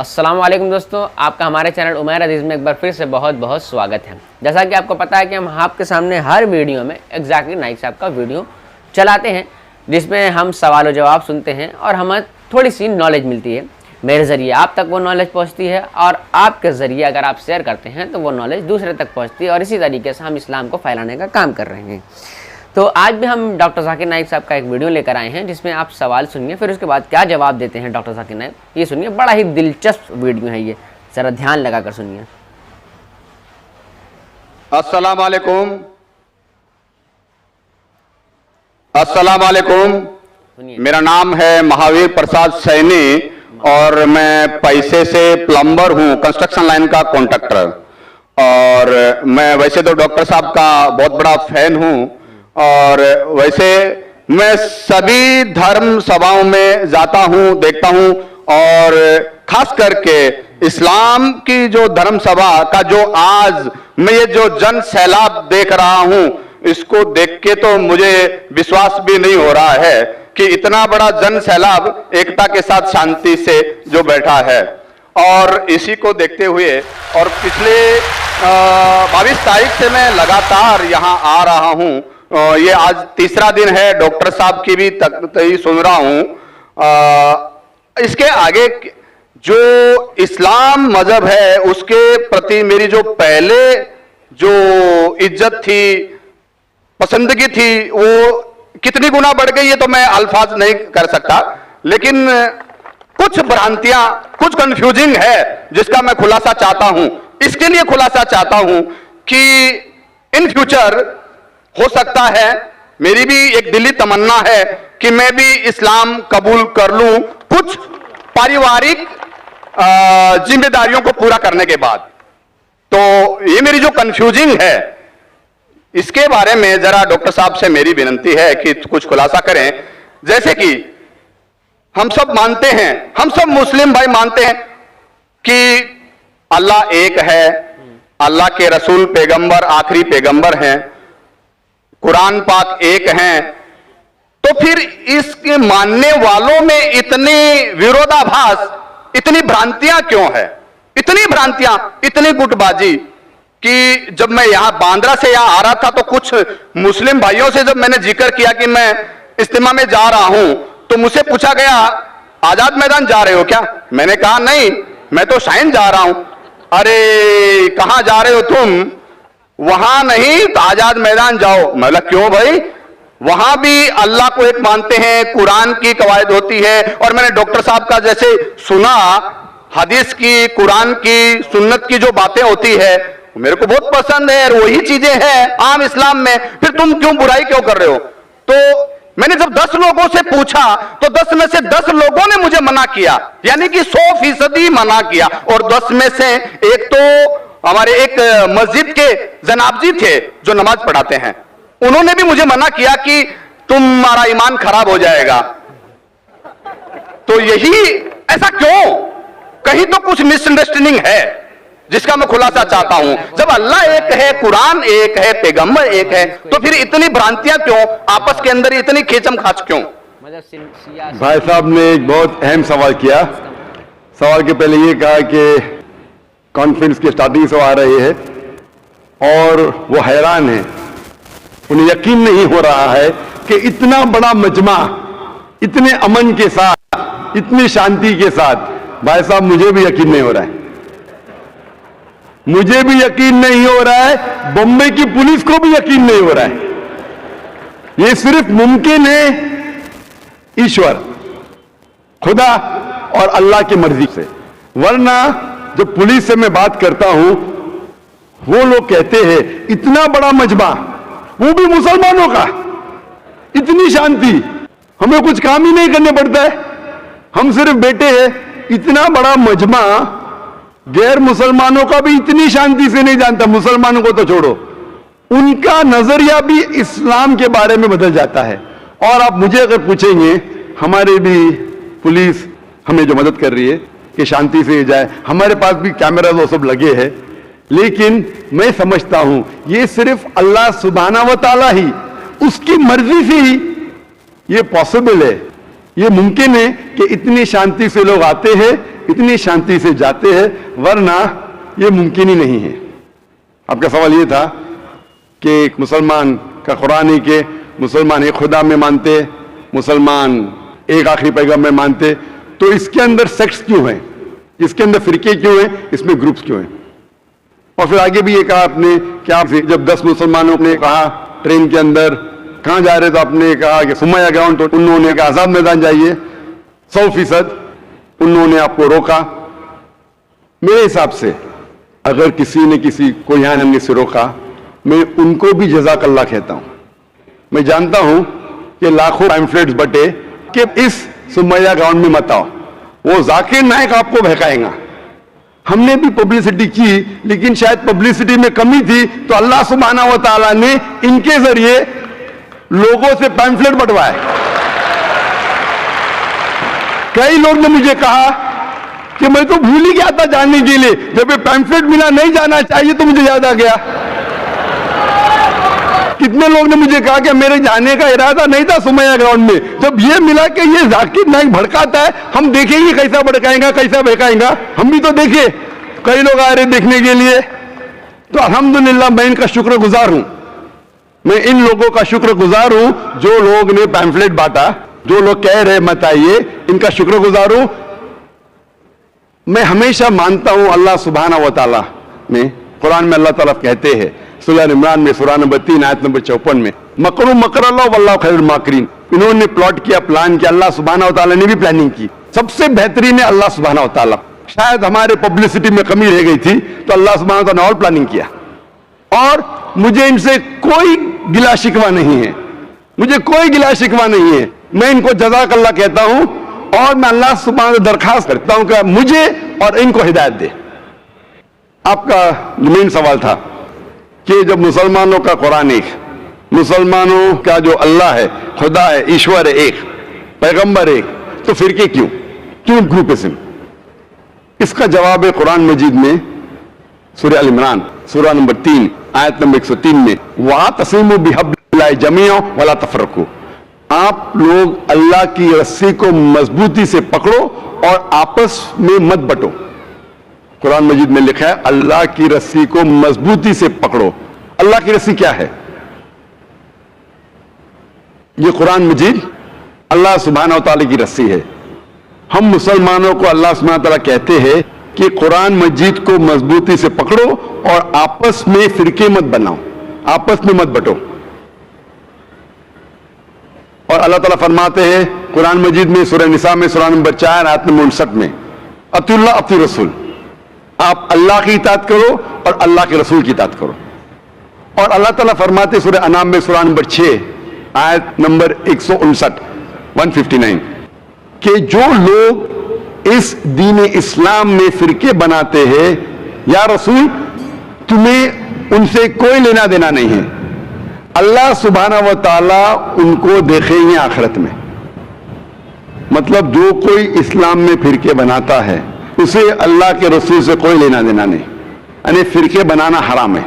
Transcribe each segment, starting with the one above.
السلام علیکم دوستو، آپ کا ہمارے چینل عمیر عزیز میں ایک بار پھر سے بہت بہت سواگت ہے۔ جیسا کہ آپ کو پتا ہے کہ ہم آپ کے سامنے ہر ویڈیو میں ذاکر نائک صاحب کا ویڈیو چلاتے ہیں، جس میں ہم سوال و جواب سنتے ہیں اور ہمیں تھوڑی سی نالج ملتی ہے۔ میرے ذریعے آپ تک وہ نالج پہنچتی ہے اور آپ کے ذریعے اگر آپ شیئر کرتے ہیں تو وہ نالج دوسرے تک پہنچتی ہے، اور اسی طریقے سے ہم اسلام کو پھیلانے کا کام کر رہے ہیں۔ تو آج بھی ہم ڈاکٹر ذاکر نائک صاحب کا ایک ویڈیو لے کر آئے ہیں، جس میں آپ سوال سنیے، پھر اس کے بعد کیا جواب دیتے ہیں ڈاکٹر ذاکر نائک، یہ سنیے۔ بڑا ہی دلچسپ ویڈیو ہے یہ، ذرا دھیان لگا کر سنیے۔ السلام علیکم۔ السلام علیکم، میرا نام ہے مہاویر پرساد سینی اور میں پیسے سے پلمبر ہوں، کنسٹرکشن لائن کا کانٹریکٹر، اور میں ویسے تو ڈاکٹر صاحب کا بہت بڑا فین ہوں، اور ویسے میں سبھی دھرم سبھاؤں میں جاتا ہوں، دیکھتا ہوں، اور خاص کر کے اسلام کی جو دھرم سبھا کا جو آج میں یہ جو جن سیلاب دیکھ رہا ہوں، اس کو دیکھ کے تو مجھے وشواس بھی نہیں ہو رہا ہے کہ اتنا بڑا جن سیلاب ایکتا کے ساتھ شانتی سے جو بیٹھا ہے۔ اور اسی کو دیکھتے ہوئے اور پچھلے 22 تاریخ سے میں لگاتار یہاں آ رہا ہوں، یہ آج تیسرا دن ہے، ڈاکٹر صاحب کی بھی تقریر سن رہا ہوں۔ اس کے آگے جو اسلام مذہب ہے اس کے پرتی میری جو پہلے جو عزت تھی، پسندگی تھی، وہ کتنی گنا بڑھ گئی ہے تو میں الفاظ نہیں کر سکتا، لیکن کچھ برانتیاں، کچھ کنفیوزنگ ہے جس کا میں خلاصہ چاہتا ہوں۔ اس کے لیے خلاصہ چاہتا ہوں کہ ان فیوچر ہو سکتا ہے، میری بھی ایک دلی تمنا ہے کہ میں بھی اسلام قبول کر لوں کچھ پاریوارک ذمہ داریوں کو پورا کرنے کے بعد۔ تو یہ میری جو کنفیوزنگ ہے، اس کے بارے میں ذرا ڈاکٹر صاحب سے میری ونتی ہے کہ کچھ خلاصہ کریں۔ جیسے کہ ہم سب مانتے ہیں، ہم سب مسلم بھائی مانتے ہیں کہ اللہ ایک ہے، اللہ کے رسول پیغمبر آخری پیغمبر ہیں، قرآن پاک ایک ہیں، تو پھر اس کے ماننے والوں میں اتنی ویرودابھاس، اتنی بھرانتیاں کیوں ہے؟ اتنی بھرانتیاں، اتنی گٹ بازی کہ جب میں یہاں باندرا سے یہاں آ رہا تھا تو کچھ مسلم بھائیوں سے جب میں نے ذکر کیا کہ میں اجتماع میں جا رہا ہوں تو مجھ سے پوچھا گیا آزاد میدان جا رہے ہو کیا؟ میں نے کہا نہیں، میں تو شائن جا رہا ہوں۔ ارے کہاں جا رہے ہو تم؟ وہاں نہیں تو آزاد میدان جاؤ۔ میں بولا کیوں بھائی؟ وہاں بھی اللہ کو ایک مانتے ہیں، قرآن کی قواعد ہوتی ہے، اور میں نے ڈاکٹر صاحب کا جیسے سنا، حدیث کی، قرآن کی، سنت کی جو باتیں ہوتی ہے میرے کو بہت پسند ہے، اور وہی چیزیں ہیں عام اسلام میں، پھر تم کیوں برائی کیوں کر رہے ہو؟ تو میں نے جب 10 لوگوں سے پوچھا تو 10 میں سے 10 لوگوں نے مجھے منع کیا، یعنی کہ 100% منع کیا، اور 10 میں سے ایک تو ہمارے ایک مسجد کے جناب جی تھے جو نماز پڑھاتے ہیں، انہوں نے بھی مجھے منع کیا کہ تمہارا ایمان خراب ہو جائے گا۔ تو یہی ایسا کیوں؟ کہیں تو کچھ مس انڈرسٹینڈنگ ہے جس کا میں خلاصہ چاہتا ہوں۔ جب اللہ ایک ہے، قرآن ایک ہے، پیغمبر ایک ہے، تو پھر اتنی برانتیاں کیوں؟ آپس کے اندر اتنی کھیچم کھاچ کیوں؟ بھائی صاحب نے ایک بہت اہم سوال کیا۔ سوال کے پہلے یہ کہا کہ کانفرنس کی سٹارٹنگ سے آ رہے ہیں اور وہ حیران ہیں، انہیں یقین نہیں ہو رہا ہے کہ اتنا بڑا مجمع اتنے امن کے ساتھ، اتنی شانتی کے ساتھ۔ بھائی صاحب مجھے بھی یقین نہیں ہو رہا ہے، مجھے بھی یقین نہیں ہو رہا ہے، بمبئی کی پولیس کو بھی یقین نہیں ہو رہا ہے۔ یہ صرف ممکن ہے ایشور، خدا اور اللہ کی مرضی سے، ورنہ جب پولیس سے میں بات کرتا ہوں وہ لوگ کہتے ہیں اتنا بڑا مجمع، وہ بھی مسلمانوں کا، اتنی شانتی، ہمیں کچھ کام ہی نہیں کرنے پڑتا ہے، ہم صرف بیٹے ہیں۔ اتنا بڑا مجمع غیر مسلمانوں کا بھی اتنی شانتی سے نہیں جانتا، مسلمانوں کو تو چھوڑو، ان کا نظریہ بھی اسلام کے بارے میں بدل جاتا ہے۔ اور آپ مجھے اگر پوچھیں گے، ہمارے بھی پولیس ہمیں جو مدد کر رہی ہے کہ شانتی سے جائے، ہمارے پاس بھی کیمرہ وہ سب لگے ہیں، لیکن میں سمجھتا ہوں یہ صرف اللہ سبحانہ و تعالیٰ ہی، اس کی مرضی سے ہی یہ پاسبل ہے یہ ممکن ہے کہ اتنی شانتی سے لوگ آتے ہیں، اتنی شانتی سے جاتے ہیں، ورنہ یہ ممکن ہی نہیں ہے۔ آپ کا سوال یہ تھا کہ ایک مسلمان کا قرآن ہے کہ مسلمان ایک خدا میں مانتے، مسلمان ایک آخری پیغمبر میں مانتے، تو اس کے اندر سیکٹس کیوں ہیں، اس کے اندر فرقے کیوں ہیں، اس میں گروپس کیوں ہیں؟ اور پھر آگے بھی یہ کہا آپ نے کہ آپ جب 10 مسلمانوں نے کہا ٹرین کے اندر کہاں جا رہے تو آپ نے کہا کہ سمیہ گراؤنڈ، تو انہوں نے کہا آزاد میدان جائیے، 100% انہوں نے آپ کو روکا۔ میرے حساب سے اگر کسی نے کسی کو یہاں آنے سے روکا، میں ان کو بھی جزاک اللہ کہتا ہوں۔ میں جانتا ہوں کہ لاکھوں پیمفلیٹس بٹے کہ اس سمیہ گراؤنڈ میں مت آؤ، وہ ذاکر نائک آپ کو بہکائے گا۔ ہم نے بھی پبلسٹی کی، لیکن شاید پبلسٹی میں کمی تھی، تو اللہ سبحانہ و تعالیٰ نے ان کے ذریعے لوگوں سے پیمفلیٹ بٹوائے۔ کئی لوگ نے مجھے کہا کہ میں تو بھول ہی گیا تھا جاننے کے لیے، جب یہ پیمفلیٹ ملا نہیں جانا چاہیے تو مجھے یاد آ گیا۔ کتنے لوگ نے مجھے کہا کہ میرے جانے کا ارادہ نہیں تھا سمیہ گراؤنڈ میں، جب یہ ملا کہ یہ ذاکر نائک بھڑکاتا ہے، ہم دیکھیں گے کیسا بھڑکائیں گا، کیسا بہکائیں گا، ہم بھی تو دیکھیں، کئی لوگ آ رہے دیکھنے کے لیے۔ تو الحمدللہ میں ان کا شکر گزار ہوں، میں ان لوگوں کا شکر گزار ہوں جو لوگ نے پیمفلیٹ بانٹا، جو لوگ کہہ رہے مت آئیے، ان کا شکر گزار ہوں۔ میں ہمیشہ مانتا ہوں اللہ سبحانہ و تعالیٰ میں، قرآن میں اللہ تعالیٰ کہتے ہیں سورہ عمران میں سورہ نمبر 3 آیت نمبر 54 میں، مکروا مکر اللہ واللہ خیر الماکرین۔ انہوں نے پلاٹ کیا، پلان کیا، اللہ سبحانہ و تعالیٰ نے بھی پلاننگ کی، سب سے بہترین ہے اللہ سبحانہ و تعالیٰ۔ شاید ہمارے پبلسٹی میں کمی رہ گئی تھی تو اللہ سبحانہ و تعالیٰ نے اور پلاننگ کیا، اور مجھے ان سے کوئی گلا شکوہ نہیں ہے، مجھے کوئی گلا شکوہ نہیں ہے۔ میں ان کو جزاک اللہ کہتا ہوں، اور میں اللہ سبحانہ سے درخواست کرتا ہوں کہ مجھے اور ان کو ہدایت دے۔ آپ کا مین سوال تھا کہ جب مسلمانوں کا قرآن ایک، مسلمانوں کا جو اللہ ہے، خدا ہے، ایشور ہے ایک، پیغمبر ایک، تو فرقے کیوں گروپزم؟ اس کا جواب ہے قرآن مجید میں سورہ ال عمران سورہ نمبر 3 آیت نمبر 103 میں، وَاعْتَصِمُوا بِحَبْلِ اللَّهِ جَمِيعًا وَلَا تَفَرَّقُوا۔ آپ لوگ اللہ کی رسی کو مضبوطی سے پکڑو اور آپس میں مت بٹو۔ قرآن مجید میں لکھا ہے اللہ کی رسی کو مضبوطی سے پکڑو۔ اللہ کی رسی کیا ہے؟ یہ قرآن مجید اللہ سبحانہ و تعالیٰ کی رسی ہے۔ ہم مسلمانوں کو اللہ سبحانہ و تعالیٰ کہتے ہیں کہ قرآن مجید کو مضبوطی سے پکڑو اور آپس میں فرقے مت بناؤ، آپس میں مت بٹو۔ اور اللہ تعالیٰ فرماتے ہیں قرآن مجید میں سورہ نساء میں سورہ نمبر 4 آیت نمبر 59 میں، اطیعوا اللہ اطیعوا الرسول، آپ اللہ کی اطاعت کرو اور اللہ کے رسول کی اطاعت کرو۔ اور اللہ تعالیٰ فرماتے سورہ انعام میں سورہ نمبر 6 آیت نمبر 159 کہ جو لوگ اس دین اسلام میں فرقے بناتے ہیں، یا رسول تمہیں ان سے کوئی لینا دینا نہیں ہے، اللہ سبحانہ و تعالیٰ ان کو دیکھیں گے آخرت میں۔ مطلب جو کوئی اسلام میں فرقے بناتا ہے اسے اللہ کے رسول سے کوئی لینا دینا نہیں، یعنی فرقے بنانا حرام ہے۔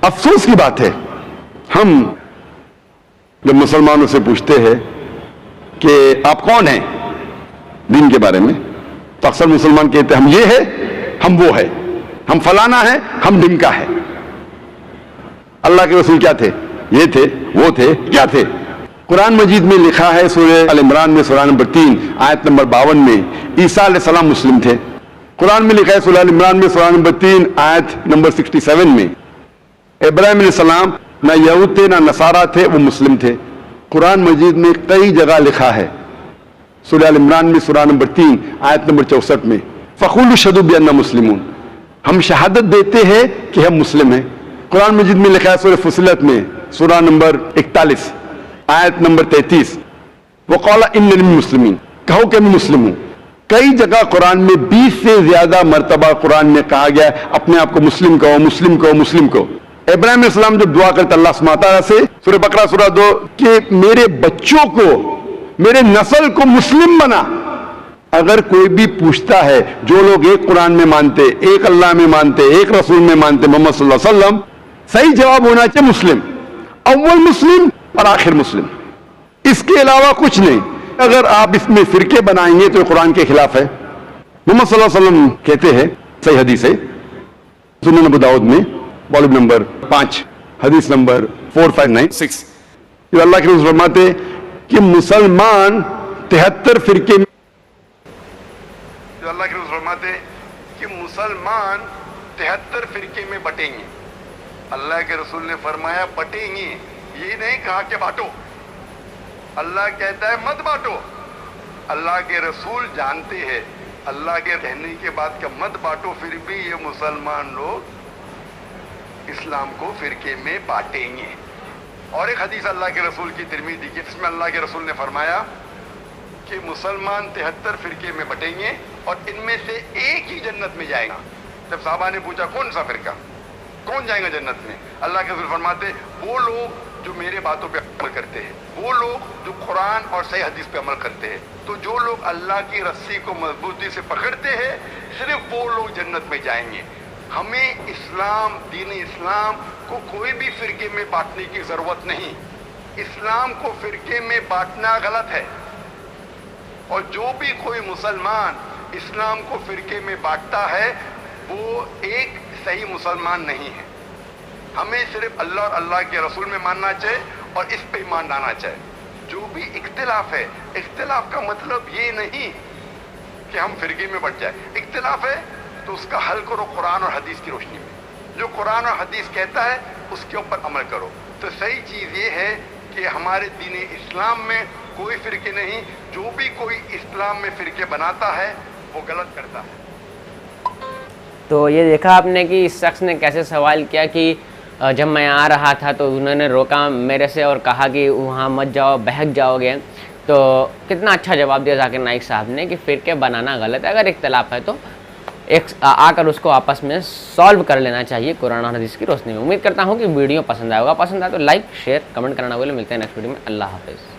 افسوس کی بات ہے، ہم جب مسلمانوں سے پوچھتے ہیں کہ آپ کون ہیں دین کے بارے میں، تو اکثر مسلمان کہتے ہیں ہم یہ ہے، ہم وہ ہے، ہم فلانا ہے، ہم ڈمکا ہے۔ اللہ کے رسول کیا تھے؟ یہ تھے، وہ تھے، کیا تھے؟ قرآن مجید میں لکھا ہے سورہ ال عمران میں سورہ نمبر 3 آیت نمبر 52 میں عیسیٰ علیہ السلام مسلم تھے۔ قرآن میں لکھا ہے سورہ ال عمران میں سورہ نمبر 3 آیت نمبر 67 میں ابراہیم علیہ السلام نہ یہود تھے نہ نصارہ تھے، وہ مسلم تھے۔ قرآن مجید میں کئی جگہ لکھا ہے سورہ ال عمران میں سورہ نمبر 3 آیت نمبر 64 میں فَقُولُوا اشْهَدُوا بِأَنَّا مُسْلِمُونَ، ہم شہادت دیتے ہیں کہ ہم مسلم ہیں۔ قرآن مجید میں لکھا ہے سورہ فصلت میں سورہ نمبر 41 آیت نمبر 33 وَقَالَ إِنَّنِي مِنَ الْمُسْلِمِينَ، کہو کہ میں مسلم ہوں۔ کئی جگہ قرآن میں 20 سے زیادہ مرتبہ قرآن میں کہا گیا ہے اپنے آپ کو مسلم کہو، مسلم کہو، مسلم کہو۔ ابراہیم علیہ السلام جب دعا کرتے اللہ سبحانہ تعالیٰ سے سورہ بقرہ سورہ 2 کہ میرے بچوں کو، میرے نسل کو مسلم بنا۔ اگر کوئی بھی پوچھتا ہے، جو لوگ ایک قرآن میں مانتے، ایک اللہ میں مانتے، ایک رسول میں مانتے محمد صلی اللہ علیہ وسلم، صحیح جواب ہونا چاہیے مسلم، اول مسلم اور آخر مسلم، اس کے علاوہ کچھ نہیں۔ اگر آپ اس میں فرقے بنائیں گے تو یہ قرآن کے خلاف ہے. محمد صلی اللہ علیہ وسلم کہتے ہیں, صحیح حدیث ہے سنن ابو داؤد میں والیوم نمبر 5 حدیث نمبر 4596, جو اللہ کے رسول فرماتے کہ مسلمان 73 فرقے میں, جو اللہ کے رسول فرماتے کہ مسلمان 73 فرقے میں بٹیں گے. اللہ کے رسول نے فرمایا بٹیں گے, یہ نہیں کہا کہ بانٹو. اللہ کہتا ہے مت بانٹو. اللہ کے رسول جانتے ہیں اللہ کے کہنے کے بعد کہ مت بانٹو, پھر بھی یہ مسلمان لوگ اسلام کو فرقے میں بانٹیں گے. اور ایک حدیث اللہ کے رسول کی ترمذی کی, جس میں اللہ کے رسول نے فرمایا کہ مسلمان 73 فرقے میں بٹیں گے اور ان میں سے ایک ہی جنت میں جائے گا. جب صحابہ نے پوچھا کون سا فرقہ, کون جائے گا جنت میں, اللہ کے رسول فرماتے وہ لوگ جو میرے باتوں پہ عمل کرتے ہیں, وہ لوگ جو قرآن اور صحیح حدیث پہ عمل کرتے ہیں. تو جو لوگ اللہ کی رسی کو مضبوطی سے پکڑتے ہیں صرف وہ لوگ جنت میں جائیں گے. ہمیں اسلام, دین اسلام کو کوئی بھی فرقے میں بانٹنے کی ضرورت نہیں. اسلام کو فرقے میں بانٹنا غلط ہے, اور جو بھی کوئی مسلمان اسلام کو فرقے میں بانٹتا ہے وہ ایک صحیح مسلمان نہیں ہے. ہمیں صرف اللہ اور اللہ کے رسول میں ماننا چاہیے اور اس پہ ایمان لانا چاہیے. جو بھی اختلاف ہے, اختلاف کا مطلب یہ نہیں کہ ہم فرقے میں بٹ جائیں. اختلاف ہے تو اس کا حل کرو قرآن اور حدیث کی روشنی میں. جو قرآن اور حدیث کہتا ہے اس کے اوپر عمل کرو. تو صحیح چیز یہ ہے کہ ہمارے دین اسلام میں کوئی فرقے نہیں. جو بھی کوئی اسلام میں فرقے بناتا ہے وہ غلط کرتا ہے. تو یہ دیکھا آپ نے کہ اس شخص نے کیسے سوال کیا کہ جب میں آ رہا تھا تو انہوں نے روکا میرے سے اور کہا کہ وہاں مت جاؤ, بہک جاؤ گے. تو کتنا اچھا جواب دیا ذاکر نائک صاحب نے کہ فرقے بنانا غلط ہے. اگر اختلاف ہے تو آ کر اس کو آپس میں سالو کر لینا چاہیے قرآن اور حدیث کی روشنی میں. امید کرتا ہوں کہ ویڈیو پسند آئے ہوگا. پسند آئے تو لائک, شیئر, کمنٹ کرنا بولے. ملتے ہیں نیکسٹ ویڈیو میں. اللہ حافظ.